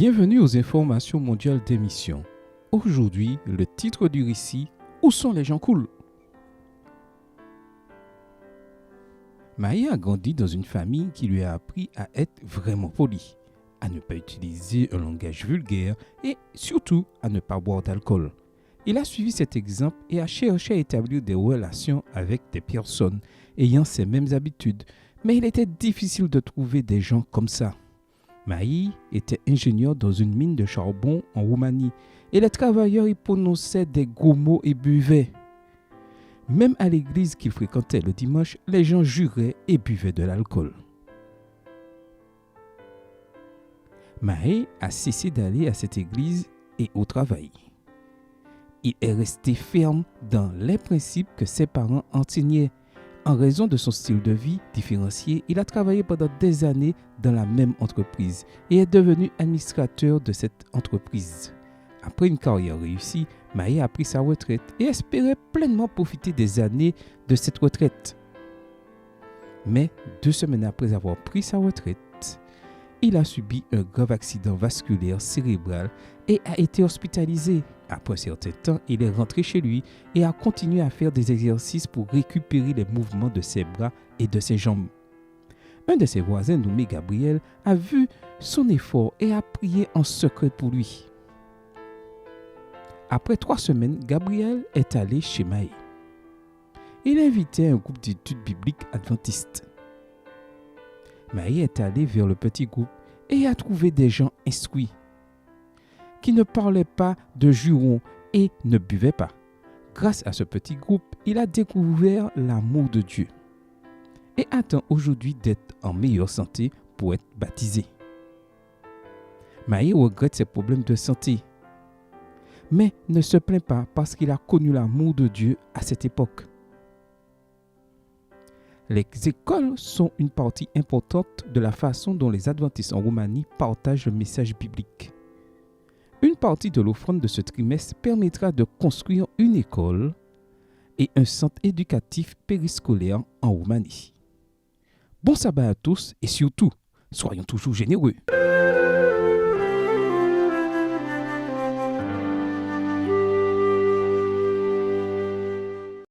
Bienvenue aux informations mondiales d'émission. Aujourd'hui, le titre du récit « Où sont les gens cool ?» Maïa a grandi dans une famille qui lui a appris à être vraiment polie, à ne pas utiliser un langage vulgaire et surtout à ne pas boire d'alcool. Il a suivi cet exemple et a cherché à établir des relations avec des personnes ayant ces mêmes habitudes, mais il était difficile de trouver des gens comme ça. Maï était ingénieur dans une mine de charbon en Roumanie et les travailleurs y prononçaient des gros mots et buvaient. Même à l'église qu'il fréquentait le dimanche, les gens juraient et buvaient de l'alcool. Maï a cessé d'aller à cette église et au travail. Il est resté ferme dans les principes que ses parents enseignaient. En raison de son style de vie différencié, il a travaillé pendant des années dans la même entreprise et est devenu administrateur de cette entreprise. Après une carrière réussie, Maï a pris sa retraite et espérait pleinement profiter des années de cette retraite. Mais 2 semaines après avoir pris sa retraite, il a subi un grave accident vasculaire cérébral et a été hospitalisé. Après un certain temps, il est rentré chez lui et a continué à faire des exercices pour récupérer les mouvements de ses bras et de ses jambes. Un de ses voisins, nommé Gabriel, a vu son effort et a prié en secret pour lui. Après 3 semaines, Gabriel est allé chez Maï. Il invitait un groupe d'études bibliques adventistes. Maï est allé vers le petit groupe et a trouvé des gens instruits qui ne parlaient pas de jurons et ne buvaient pas. Grâce à ce petit groupe, il a découvert l'amour de Dieu et attend aujourd'hui d'être en meilleure santé pour être baptisé. Maï regrette ses problèmes de santé, mais ne se plaint pas parce qu'il a connu l'amour de Dieu à cette époque. Les écoles sont une partie importante de la façon dont les adventistes en Roumanie partagent le message biblique. Une partie de l'offrande de ce trimestre permettra de construire une école et un centre éducatif périscolaire en Roumanie. Bon sabbat à tous et surtout, soyons toujours généreux.